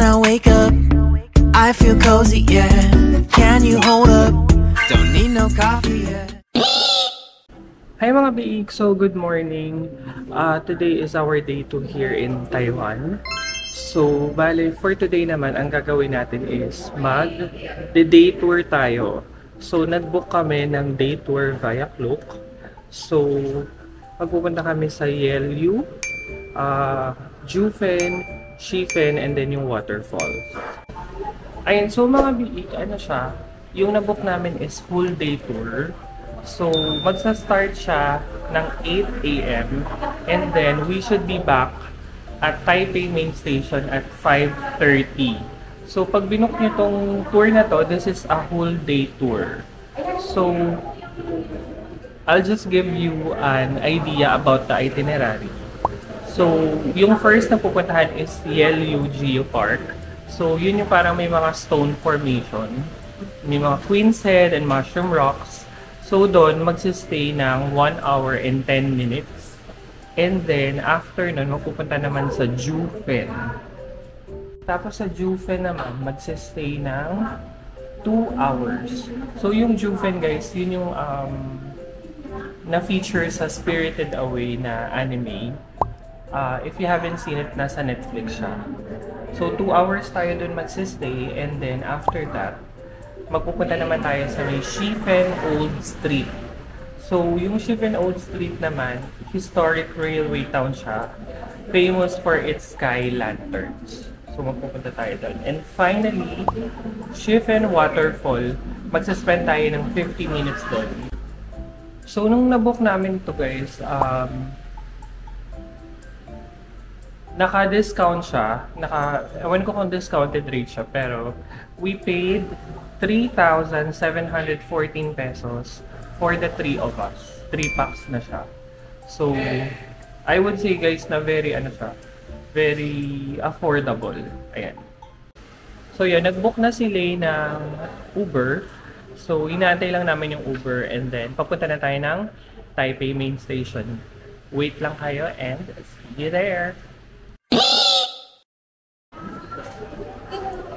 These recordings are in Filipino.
I wake up, I feel cozy, yeah. Can you hold up? Don't need no coffee, yeah. Hi mga biik! So good morning! Today is our day 2 here in Taiwan. So bale, for today naman, ang gagawin natin is mag-day tour tayo. So nag-book kami ng day tour via Klook. So magpupunta kami sa Yelyu, Jufen, Shifen, and then yung waterfalls. Ayun, so mga biik, ano siya, yung nabook namin is full day tour. So magsa-start siya ng 8 AM and then we should be back at Taipei Main Station at 5:30. So pag binook nyo tong tour na to, this is a whole day tour. So I'll just give you an idea about the itinerary. So, yung first na pupuntahan is Yelyu Geopark. So, yun yung parang may mga stone formation. May mga Queen's Head and Mushroom Rocks. So, doon magsistay ng 1 hour and 10 minutes. And then, after nun, mapupunta naman sa Jufen. Tapos sa Jufen naman, magsistay ng 2 hours. So, yung Jufen guys, yun yung na-feature sa Spirited Away na anime. If you haven't seen it, nasa Netflix siya. So, 2 hours tayo dun magsistay and then after that, magpupunta naman tayo sa may Shifen Old Street. So, yung Shifen Old Street naman, historic railway town siya. Famous for its sky lanterns. So, magpupunta tayo dun. And finally, Shifen Waterfall, magsaspend tayo ng 50 minutes dun. So, nung nabook namin to guys, naka-discount siya. Ewan ko kung discounted rate siya, pero we paid 3,714 pesos for the 3 of us. 3 packs na siya. So, I would say guys na very very affordable. Ayan. So, yun, nag-book na si Lay ng Uber. So, inaantay lang namin yung Uber and then papunta na tayo ng Taipei Main Station. Wait lang kayo and see you there!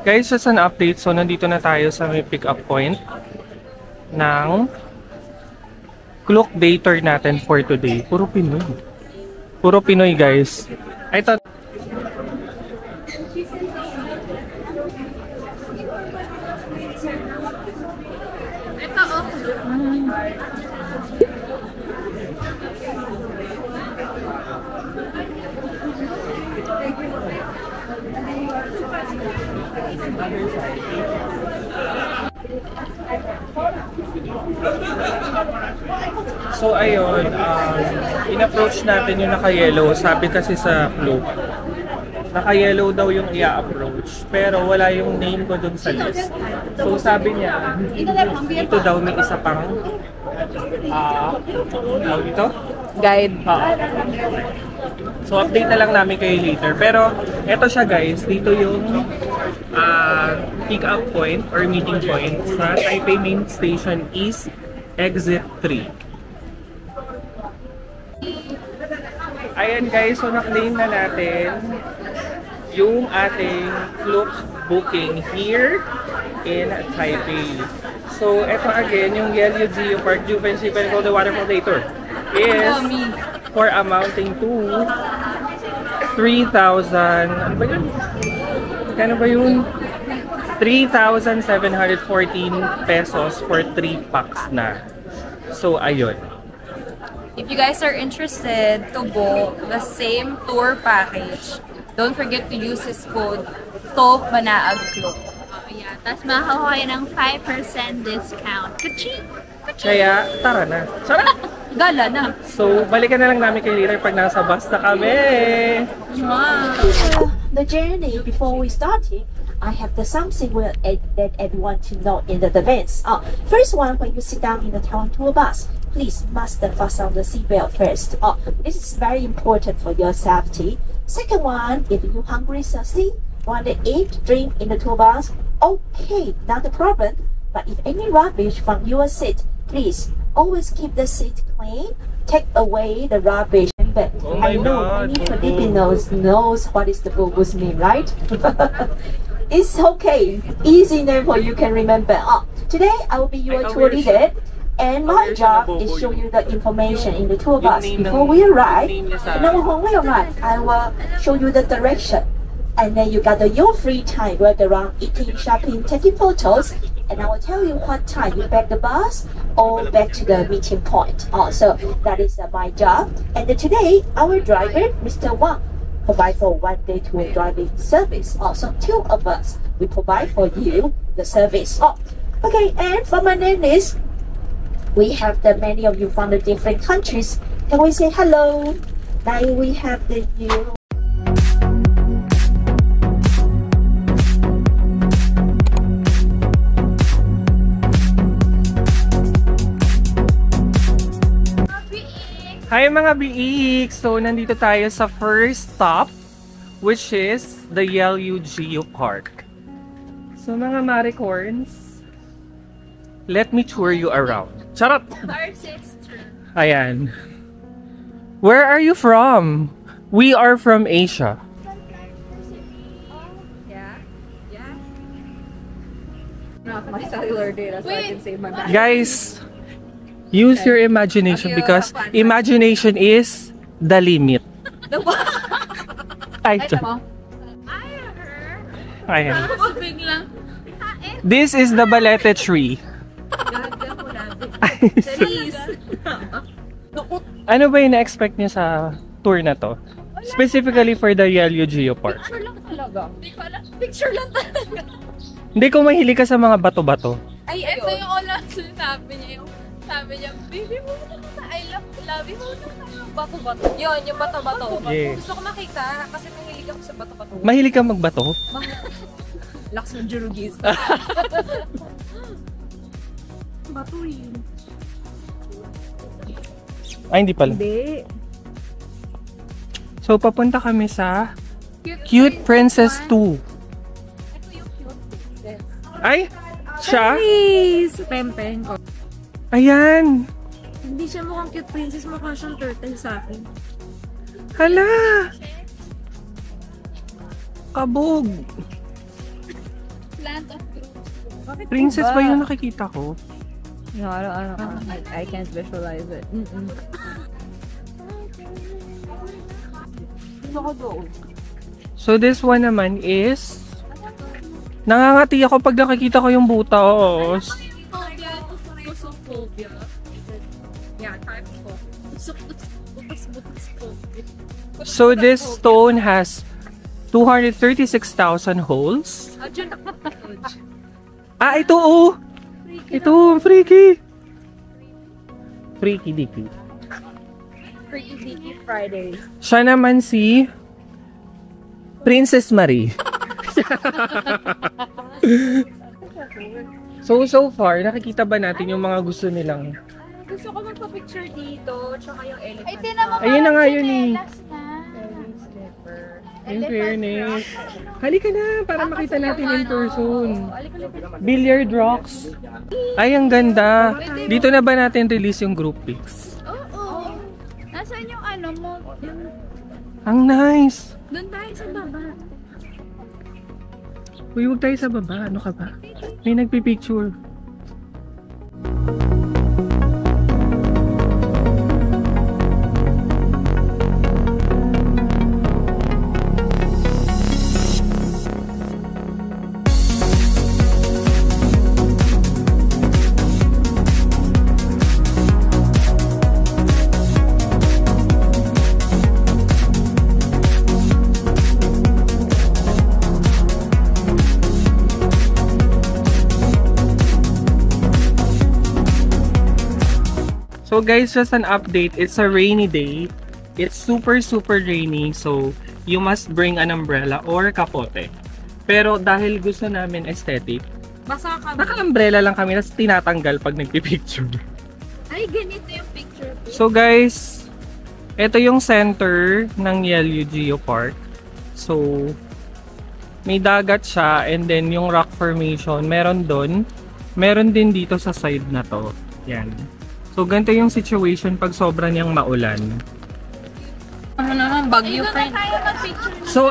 Guys, just an update. So, nandito na tayo sa may pick-up point ng Klook day tour natin for today. Puro Pinoy. Puro Pinoy, guys. I thought... So ayun, in-approach natin yung naka-yellow. Sabi kasi sa Klook, naka-yellow daw yung i-approach, pero wala yung name ko dun sa list. So sabi niya, ito daw may isa pang dito? Guide. So update na lang namin kayo later. Pero eto siya guys, dito yung pick-up point or meeting point sa Taipei Main Station East Exit 3. Ayan guys, so na-claim na natin yung ating Klook booking here in Taipei. So ito again, yung Yelyu Geopark, Jufen, Shifen, Golden Waterfall Day Tour is for amounting to 3,000, ano ba yun? Kano ba yun? 3,714 pesos for 3 packs na. So ayun. If you guys are interested to book the same tour package, don't forget to use this code TOPMANAAGKLOOK. Yeah, tapos makakuha kayo ng 5% discount. Kaching! Kaya tara na. Sarap! Gala na. So balikan na lang namin kayo later pag nasa bus na kami. Wow! The journey before we started, I have something that everyone to know in the advance. First one, when you sit down in the Taiwan tour bus, please must fasten the seatbelt first. This is very important for your safety. Second one, if you hungry, thirsty, want to eat, drink in the tour bus, okay, not a problem. But if any rubbish from your seat, please always keep the seat clean, take away the rubbish. But Oh my I know God, many Bobo. Filipinos knows what is the bubus mean, right? It's okay. Easy name for you can remember. Today I will be your Ay, tour aware leader. And my Aware siya job na is Bobo show yun. you the information in the tour Yung bus. name Before ng- we arrive, yung name niya sa- now when we arrive, I will show you the direction. And then you got your free time, walk around, eating, shopping, taking photos. And I will tell you what time you back the bus or back to the meeting point. So that is my job. And then today, our driver, Mr. Wang, provide for 1 day tour driving service. So 2 of us, we provide for you the service. Okay, and for my name is, we have the many of you from the different countries. Can we say hello? Now we have the new. Hi mga biik! So, nandito tayo sa first stop, which is the Yellow Geo Park. So, mga Maricorns, let me tour you around. Charot! Our sister. Ayan. Where are you from? We are from Asia. Yeah? Yeah? Not my cellular data, so I can save my battery. Guys, use your imagination because imagination is the limit. Ay, ayan. Tapos biglang, This is the Balete tree. Ano ba yung na-expect niyo sa tour na to? Specifically for the Yellow Geo Park. Picture lang talaga. hindi ko alam. Picture lang talaga. Hindi ko mahilig ka sa mga bato-bato. Ay, Ito ayun. yung ulang sinasabi niya. Yung sabi niya, baby mo na ka. I love you mo na ka. Bato-bato. Yun, yung bato-bato. Yeah. Gusto ko makita kasi mahilig ako sa bato-bato. Mahilig ka magbato? Laks ng Jurugis. Bato yun. Ay, hindi pala. Hindi. So, papunta kami sa Cute Princess 2. Ito yung cute princess. Ay! Siya? Please! Pempeng ko. Ayan! Hindi siya mukhang cute princess, mukhang siyang turtle sa akin. Hala! Kabog! Plant of growth. Princess ba yung nakikita ko? No, I can't visualize it. So this one naman is nangangati ako pag nakikita ko yung butas. Phobia. Phobia. Yeah, type ko. Butas phobia. So this stone has 236,000 holes. Ah, ito oh! Ito, freaky! Freaky dicky. Freaky Dicky Friday. Siya naman si Princess Marie. So far, nakikita ba natin yung mga gusto nilang? Gusto ko magpa-picture dito, tsaka yung elephant. Ay, tinan mo. Ayun na nga yun eh. Chinelas na. Slipper. In fairness. Halika na, para makita natin in person. Alika. Billiard rocks. Ay, ang ganda. Dito na ba natin release yung group pics? Oo. Nasaan yung ano mo? Yung... Ang nice. Doon tayo sa baba. Uy, huwag tayo sa baba. Ano ka ba? May nagpipicture. So guys, just an update. It's a rainy day. It's super rainy. So you must bring an umbrella or kapote. Pero dahil gusto namin aesthetic, Basa kami. naka-umbrella lang kami tapos tinatanggal pag nagpipicture. Ay, ganito yung picture ko. So guys, ito yung center ng Yellow Geo Park. So may dagat siya and then yung rock formation meron doon. Meron din dito sa side na to. Yan. So, ganito yung situation pag sobra niyang maulan. Ano naman, bagyo, friend. So,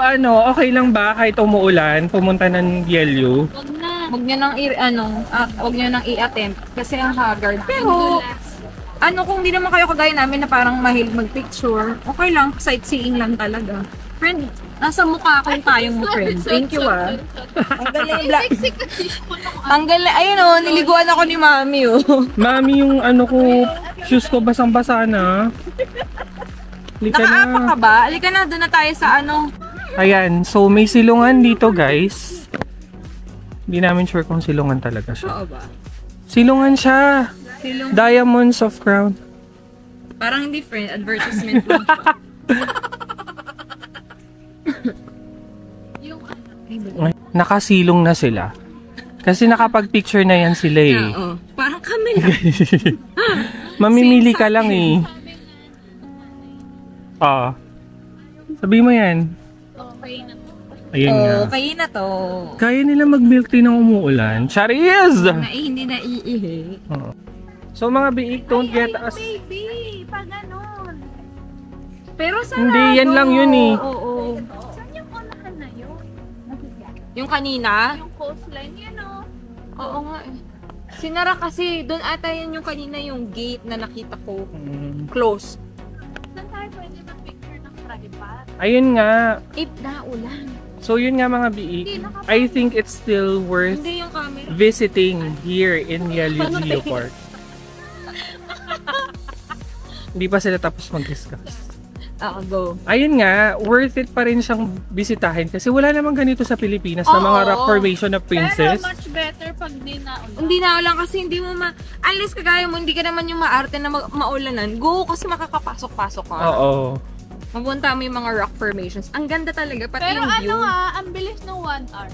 okay lang ba kahit umuulan, pumunta ng Yelyu? Huwag niyo nang huwag niyo nang i-attempt kasi ang haggard. Pero, kung di naman kayo kagaya namin na parang mahilig mag-picture, okay lang, sightseeing lang talaga. Friend, nasa mukha ko yung tayong mo, friend. Thank you, ah. Ang galing, ang galing, ayun niliguan ako ni Mami, Mami, yung shoes ko basang-basa na. Halika Nakaapa na. ka ba? Halika na, doon na tayo sa Ayan, so may silungan dito, guys. Hindi namin sure kung silungan talaga siya. Oo ba? Silungan siya. Silong. Diamonds of Crown. Parang hindi, friend. Advertisement lang siya. Nakasilong na sila. Kasi nakapag-picture na yan sila eh. Oo. Parang kami lang. Mamimili ka lang eh. Sabi mo yan. Okay na. Ayun nga. Kayo na to. Kaya nila mag-milk tea ng umuulan. Charis! Hindi na iihi. So mga biik, don't get us... Baby, pa ganon. Pero sarado. Hindi, yan lang yun eh. Oo. Saan yung unahan na yun? Yung kanina? Yung coastline, yun o. Oo nga eh. Sinara kasi, doon ata yan yung kanina yung gate na nakita ko. Close. Saan tayo pwede mag-picture ng tripod? Ayun nga. If na ulan. So yun nga mga biik. I think it's still worth Hindi yung camera. visiting here in Yelyu Geopark. Hindi pa sila tapos mag-discuss. Go. Ayun nga, worth it pa rin siyang bisitahin kasi wala namang ganito sa Pilipinas na mga rock formation na princess. Pero much better pag di na ulan. Hindi na ulan kasi hindi mo unless kagaya mo, hindi ka naman yung maarte na maulanan. Go kasi makakapasok-pasok ka. Oo. Mapunta mo yung mga rock formations. Ang ganda talaga, pati Pero yung view. ang bilis ng 1 hour.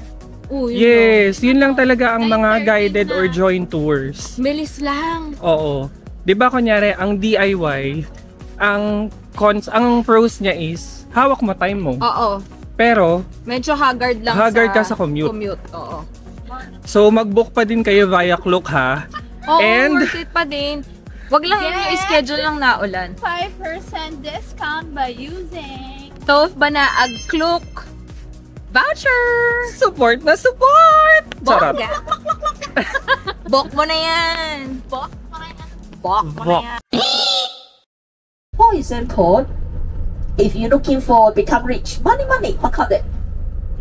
Yes, yun lang talaga ang mga guided or joint tours. Bilis lang. Oo. 'Di ba kunyari ang DIY, ang pros niya is hawak mo time mo. Oo. Pero Medyo haggard lang haggard ka sa commute. Oo. So mag-book pa din kayo via Klook ha. Oo, And worth it pa din. Wag lang yung schedule lang naulan. 5% discount by using Tove Banaag Klook voucher! support na support. Charot. Bongga. Bok mo na yan. box. Mga Bok mo na Bok. yan. For example, if you're looking for become rich, money, what call it?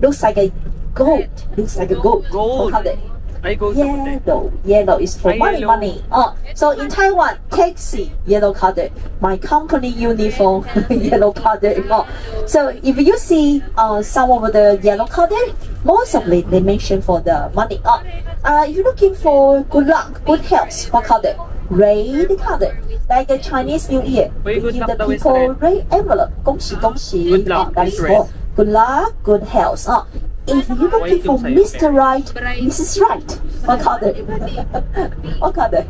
Looks like a gold. Looks like a gold. Gold. What call it? I go sa Yellow is for money, yellow. money. So in Taiwan, taxi, yellow colour. My company uniform, yellow colour. So if you see some of the yellow colour, most of it they mention for the money. If you're looking for good luck, good health, what colour? Red colour. Like a Chinese New Year, Wait, we good give luck the daw is people red. red envelope. 恭喜恭喜. Good luck That is is red. for good luck, good health. If you're looking for yung Mr. sa'yo, Right, Mrs. Right, what colour? What colour?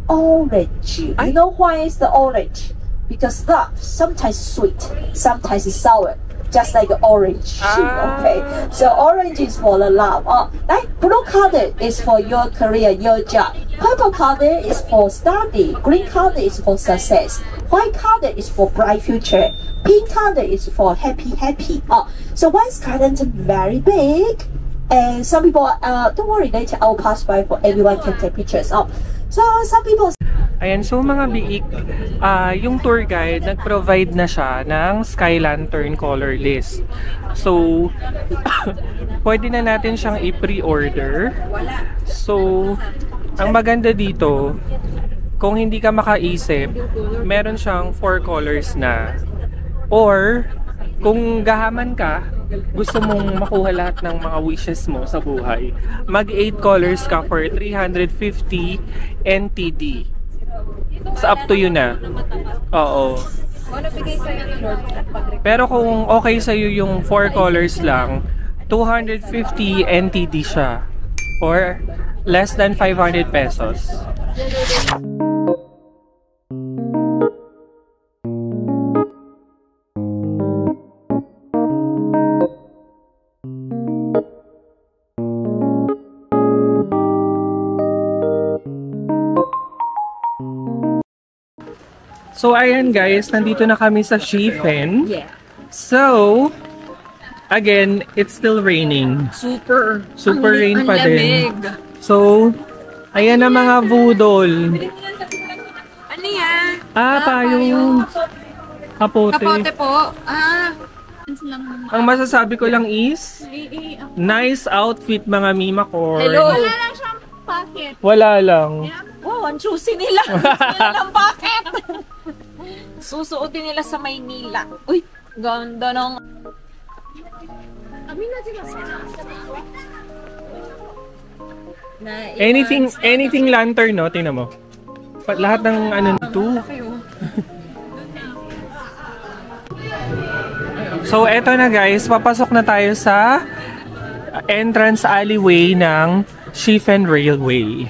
Orange. You know why it's the orange? Because love sometimes sweet, sometimes it's sour. Just like orange, okay. So orange is for the love. Like blue color is for your career, your job. Purple color is for study. Green color is for success. White color is for bright future. Pink color is for happy. So one's current very big, and some people don't worry. Later I'll pass by for everyone can take pictures. So some people. Ayan, so mga biik, yung tour guide, nag-provide na siya ng Sky Lantern color list. So, pwede na natin siyang i-pre-order. So, ang maganda dito, kung hindi ka makaisip, meron siyang 4 colors na. Or, kung gahaman ka, gusto mong makuha lahat ng mga wishes mo sa buhay, mag 8 colors ka for 350 NTD. So, up to you na. Oo. Pero kung okay sa'yo yung 4 colors lang, 250 NTD siya. Or less than 500 pesos. So, ayan guys, nandito na kami sa Shifen. Yeah. So, again, it's still raining. Super. Super rain pa din. Lamig. So, ayan na mga budol. Ano yan? Payong kapote. Kapote po. Ang masasabi ko lang is, nice outfit mga Mima Corn. Hello. Wala lang siyang pocket. Wala lang. Wow, ang juicy nila. Ang bakit? Susuotin nila sa Maynila. Uy, ganda ng... Anything lantern, no? Tingnan mo. Lahat ng ano nito. So, eto na guys. Papasok na tayo sa entrance alleyway ng Shifen Railway.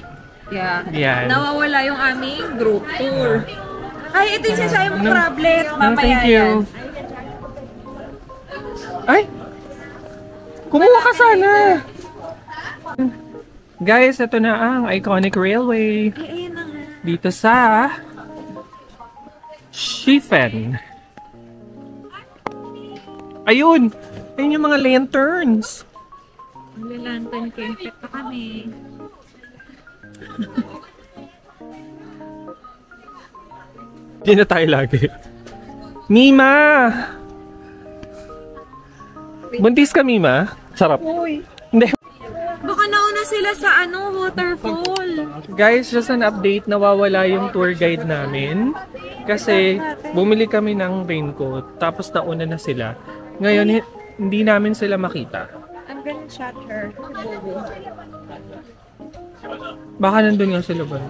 Yeah. Yan. Nawawala yung aming group tour. Ay, ito yung sinasabi mong problem. Mamaya Thank you. yan. Ay! Kumuha ka sana! Guys, ito na ang iconic railway. Ayun na nga. Dito sa Shifen. Ayun! Ayun yung mga lanterns. Lantern campet pa kami. Hindi na tayo lagi. Mima! Buntis ka, Mima? Sarap. Uy. Hindi. Baka nauna sila sa waterfall. Guys, just an update. Nawawala yung tour guide namin. Kasi bumili kami ng raincoat. Tapos nauna na sila. Ngayon, hindi namin sila makita. I'm gonna chat her. Baka nandun nga sila ba?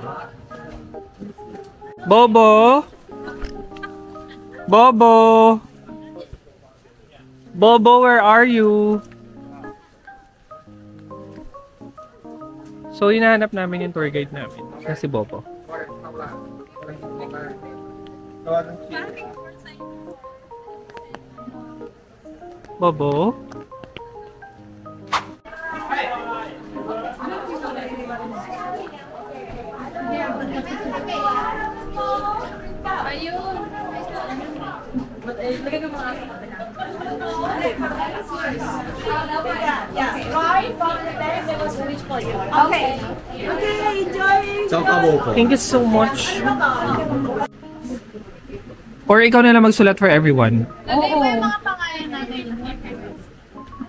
Bobo! Bobo! Bobo, where are you? So, hinahanap namin yung tour guide namin. Kasi Bobo. Bobo? Okay. Okay, enjoy. Thank you so much. Or ikaw na lang magsulat for everyone. Lagay mo yung mga pangalan natin.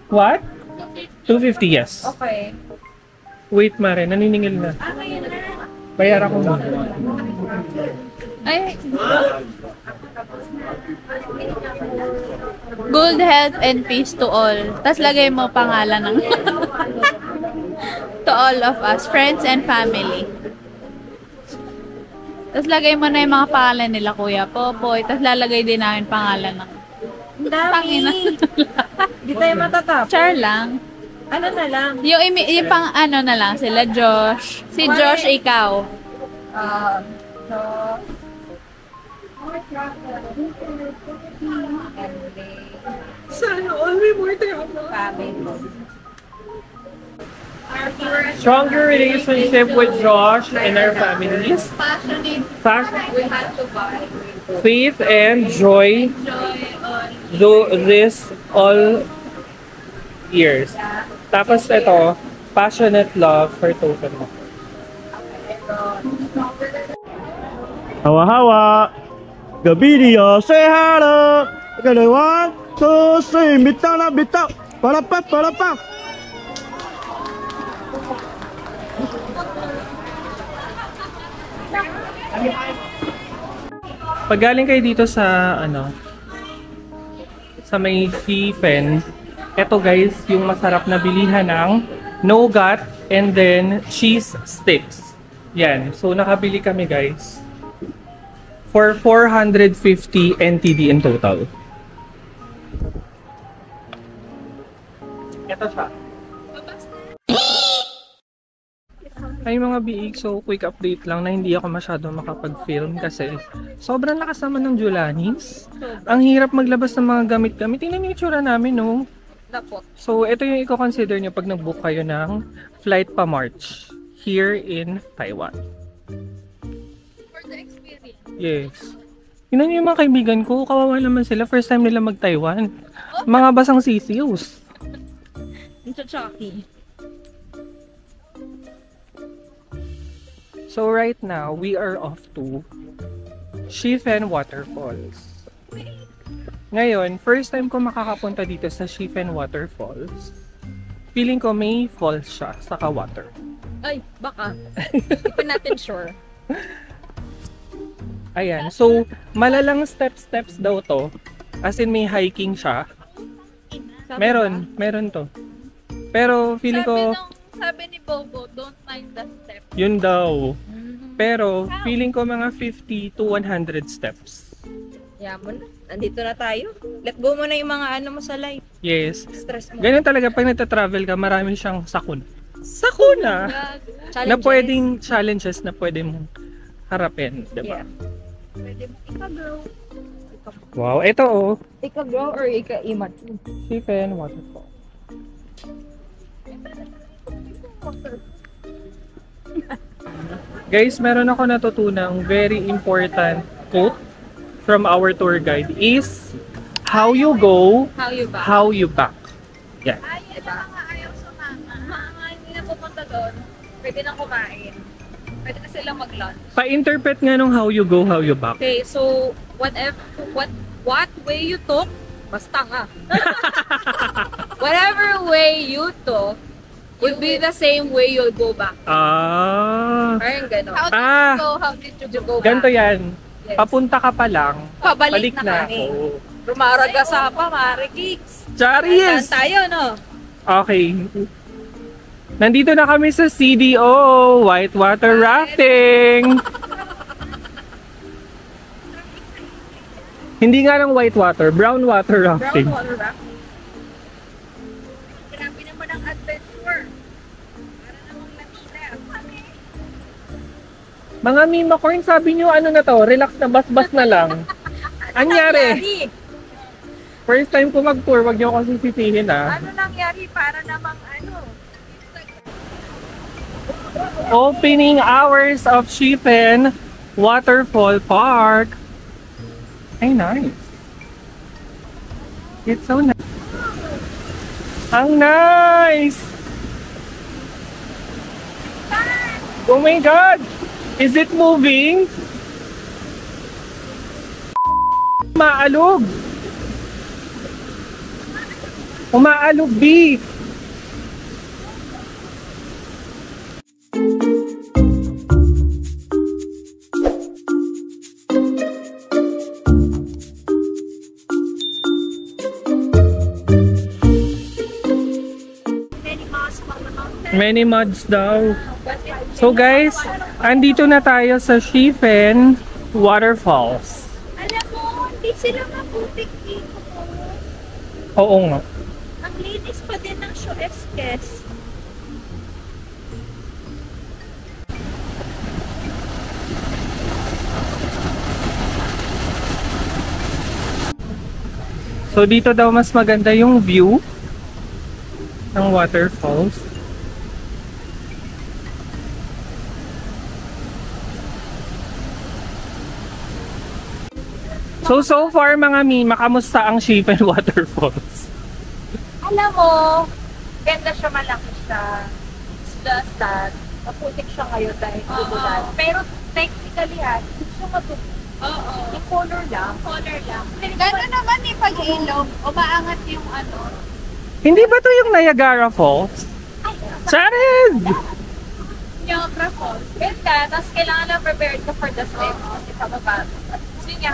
What? 250, yes. Okay. Wait, Mare, naniningil na. Bayaran ko muna. Ay. Good health and peace to all. Tapos lagay mo pangalan ng to all of us, friends and family. Tapos lagay mo na yung mga pangalan nila, Kuya Popoy. Tapos lalagay din namin pangalan ng Ang dami. Di tayo matatap. Char lang. Ano na lang? Yung pang ano na lang, sila Josh. Si Josh, ikaw. So, sana all may more time. Stronger relationship with Josh and our families. Passionate. We had to buy. Faith and joy. Do this all years. Tapos ito, passionate love for total. Hawa-hawa. Gabidia, say hello. Okay, 1, 2, 3. Bitaw na, bitaw. Palapa, palapa. Pag galing kayo dito sa sa may Shifen, eto guys, yung masarap na bilihan ng nougat and then cheese sticks. Yan. So nakabili kami guys for 450 NTD in total. Ito siya. Ay mga biig, so quick update lang na hindi ako masyado makapag-film kasi sobrang lakas naman ng Julanis. Ang hirap maglabas ng mga gamit-gamit. Tingnan yung itsura namin, no? Dapot. So ito yung i-consider nyo pag nag-book kayo ng flight pa March here in Taiwan. For the experience. Yes. Yun yung mga kaibigan ko, kawawa naman sila. First time nila mag-Taiwan. Mga basang sisius. Ito Chucky. So right now, we are off to Shifen Waterfalls. Ngayon, first time ko makakapunta dito sa Shifen Waterfalls. Feeling ko may falls siya, saka water. Ay, baka. Hindi pa natin sure. Ayan, so malalang steps daw to. As in may hiking siya. Meron to. Pero feeling ko, Sabi ni Bobo, don't mind the step. yun daw. Pero feeling ko mga 50 to 100 steps. Yaman na. Nandito na tayo. Let go mo na yung mga ano mo sa life. Yes. Stress mo. Ganyan talaga pag nagta-travel ka, marami siyang sakuna na pwedeng challenges na pwede mong harapin, diba? Yeah. Pwede mo ika-grow. Wow, ito oh. Ika-grow or ika-imat? Shifen Waterfall. Guys, meron ako natutunang very important quote from our tour guide is how you go, how you back. Yeah. Ayaw na mga ayaw sumama. Mga hindi na pupunta doon, pwede na kumain. Pwede na silang mag-lunch. Pa-interpret nga nung how you go, how you back. Okay, so what way you took, basta nga. Whatever way you took, would be the same way you'll go back. Parang gano'n. How did you go back? Ganito yan. Yes. Papunta ka pa lang, Pabalik balik na na kami. ako. Rumaraga sa pa, Mare Kicks. Charis! Saan tayo, no? Okay. Nandito na kami sa CDO, Whitewater Rafting. Hindi nga ng whitewater, brown water rafting. Brown water raft. Grabe naman ang adventure. Para namang lamina. Mga Mima Corn, sabi nyo ano na to, relax na bas-bas na lang. Anyari? First time ko mag-tour, wag nyo ako sisisihin ha. Ano nangyari para namang ano? Opening hours of Shifen Waterfall Park. Ay, nice. It's so nice. Ang nice! Oh my God! Is it moving? Umaalog! Umaalog, B! Many mods daw. So guys, andito na tayo sa Shifen Waterfalls. Alam mo, hindi sila mabutik dito. Oo nga. Ang linis pa din ng Shoeskes. So dito daw mas maganda yung view ng waterfalls. So far mga Mima, kamusta ang Shifen Waterfalls? Alam mo, ganda siya, malaki siya. It's just that, maputik siya ngayon dahil umulan. Pero technically hindi siya maputik. Oo. Yung color lang. Gano'n naman pag-ilog, umaangat yung ano. Hindi ba to yung Niagara Falls? Charis! Niagara Falls. Ganda, tapos kailangan lang prepared ka for the steps kasi pababa. So yun nga,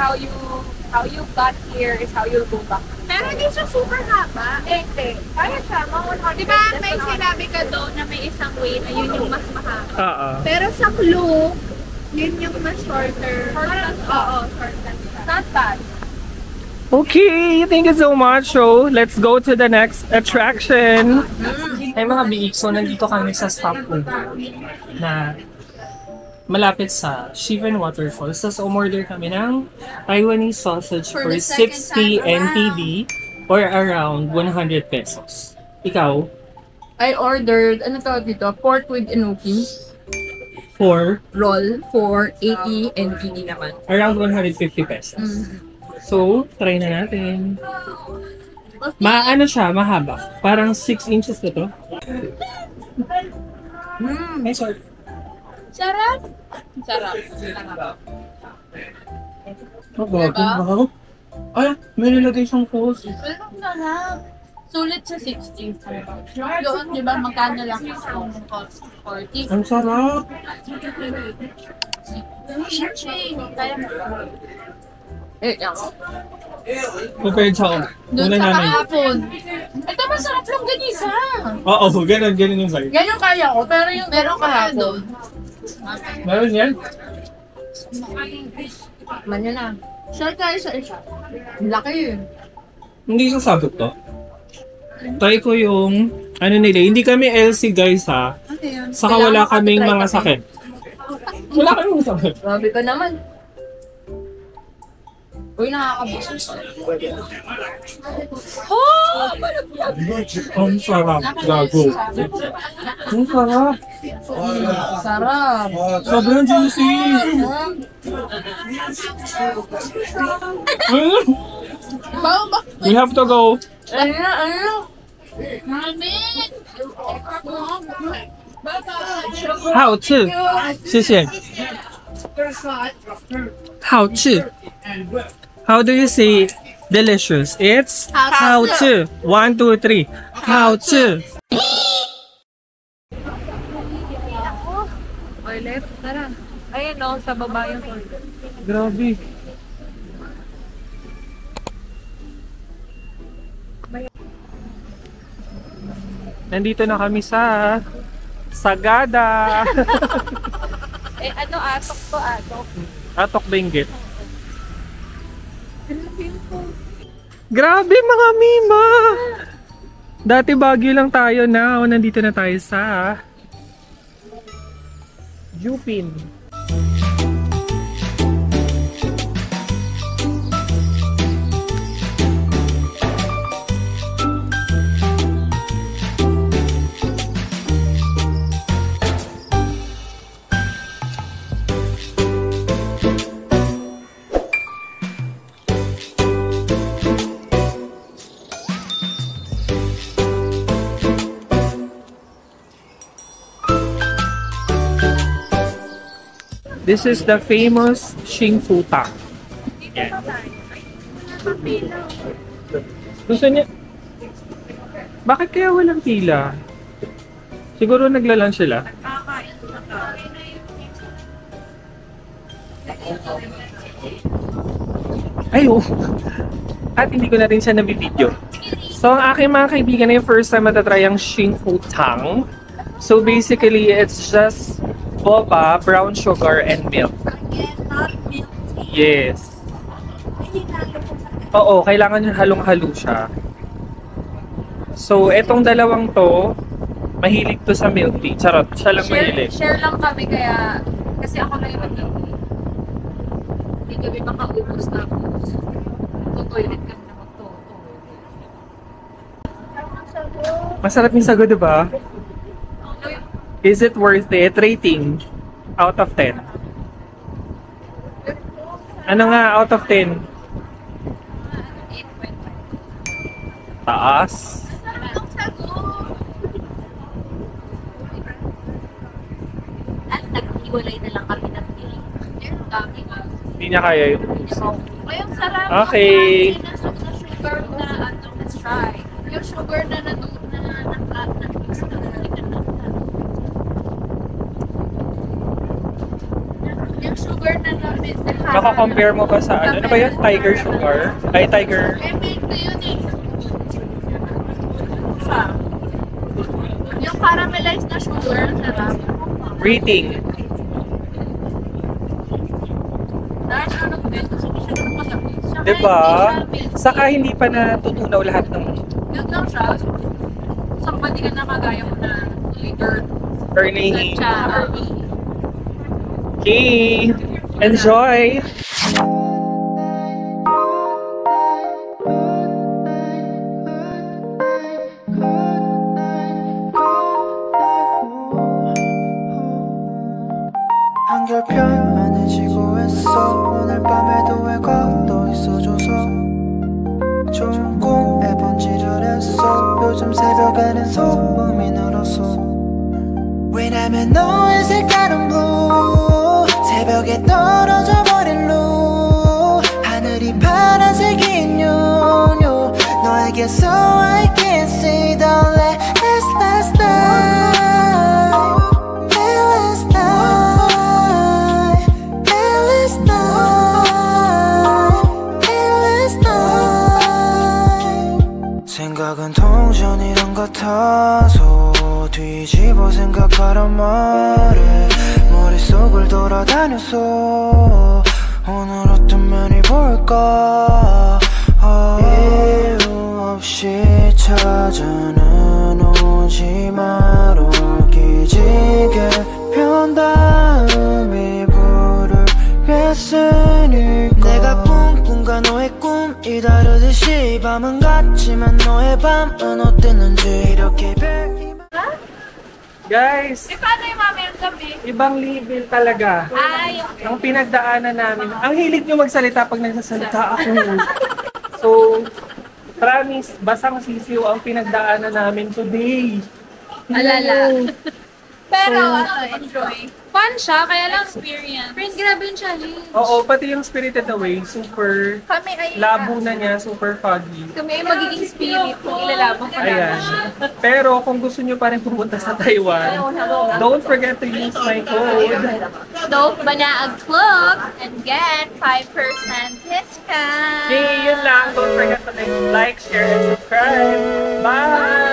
how you got here is how you'll go back. Pero hindi siya super haba. Hindi. Kaya siya, mga 100. Diba may sinabi ka doon na may isang way na yun yung mas mahaba? Oo. Pero sa clue, yun yung mas shorter. Shortcut. Oo, shortcut. Not bad. Okay, thank you so much. So, let's go to the next attraction. Ay mga biik, so nandito kami sa stopover na malapit sa Shifen Waterfalls. Tapos umorder kami ng Taiwanese sausage for 60 NTD or around 100 pesos. Ikaw? I ordered, ano tawag dito? Pork with enoki. For roll for 80 and 80 naman. around 150 pesos. So, try na natin. Ano siya, mahaba. Parang 6 inches na to. May salt. Sarap! Sarap. Wow. Ay, may nilagay siyang sauce. Pero sarap. Sulit sa 60. Doon, di ba, magkano lang yung cost? 40. Ang sarap. Kaya mo. Compared sa Doon una sa namin. kahapon. Ito masarap lang ganisa. Oo, ganun yung vibe. Ganyan kaya ko, pero yung meron kahapon. Meron yan? Manya na. Share tayo sa isa. Ang laki yun. Hindi sasabot to. Try ko yung, ano nila, hindi kami LC guys ha. Saka wala kaming mga sakit. Wala kaming sakit. Grabe ka naman. Uy, nakakabusos. Ang sarap. Gago. Ang sarap. Sarap. Sobrang juicy. We have to go. Ano? How to? 谢谢。好吃。How do you say delicious? It's how to. 1, 2, 3. How to. Toilet, tara. Ayan o, sa baba yung toilet. Grabe. Nandito na kami sa Sagada. Atok to, atok. Atok Benguet. Grabe mga Mima! Dati Baguio lang tayo na. Nandito na tayo sa Jupin. This is the famous Xing Fu Tang. Yan. Gusto niya... Bakit kaya walang pila? Siguro naglalan sila. Ay, oh. At hindi ko na rin siya nabibidyo. So, ang aking mga kaibigan na yung first time matatry ang Xing Fu Tang. So, basically, it's just boba, brown sugar, and milk. Yes. Oo, kailangan yung halong-halo siya. So, etong dalawang to, mahilig to sa milk tea. Charot, siya lang mahilig. Share lang kami kaya, kasi ako na yung mag-iwi. Hindi kami makaubos tapos. Toilet kami na magtoto. Masarap yung sago, diba? Is it worth it? Rating out of 10. Ano nga out of 10? 8.5. Taas. At nag-iwalay na lang kami ng pili. Dami nga. Hindi niya kaya yung Ayun, sarap. Okay. Sa sugar na ano, let's try. Yung sugar na na-mix na yung sugar na na-mix na Maka-compare mo ba sa ano? Ano ba yun? Tiger sugar? Ay, tiger. milk na yun eh. Yung caramelized na sugar, sarap. Rating. Dahil ano ko din, kasi hindi siya naman masarap. Diba? Saka hindi pa natutunaw lahat ng Yun lang siya. Sa pati ka na magaya mo na later. earning. Siya, Okay. Enjoy! 결편안해지고 했어. 오늘 밤에도 왜 걷어 있어줘서 좋은 꿈에 번지를 했어. 요즘 새벽에는 소음이 늘었어. 왜냐면 너의 색깔은 blue. 새벽에 떨어져 버린 루. 하늘이 파란색인 요요. 너에게서 I can see the last night. 생각은 동전이란 같아서 뒤집어 생각하란 말에 머릿속을 돌아다녔어. 오늘 어떤 면이 볼까. 이유 없이 찾아는 오지 마라. 기지개 편 다음 이불을 뺐으니까. 내가 꿈꾼과 너의 꿈이 다르듯이 밤은 같지만 너의 밤은 어땠는지 이렇게 Guys, Paano yung mamayang gabi? ibang level talaga. Ay, Ang pinagdaanan namin. Ang hilig nyo magsalita pag nagsasalita ako. So, promise, basang sisiw ang pinagdaanan namin today. alala. Pero, enjoy. Fun siya, kaya lang experience. Friend, grabe yung challenge. Oo, pati yung Spirited Away, super Kami ay labo na niya, super foggy. Kami ay magiging spirit kung ilalabang pa namin Ayan. siya. Pero kung gusto nyo pa rin pumunta sa Taiwan, don't forget to use my code. Don't Banaag Club and get 5% discount. Yay! Yun lang. Don't forget to like, share, and subscribe. Bye!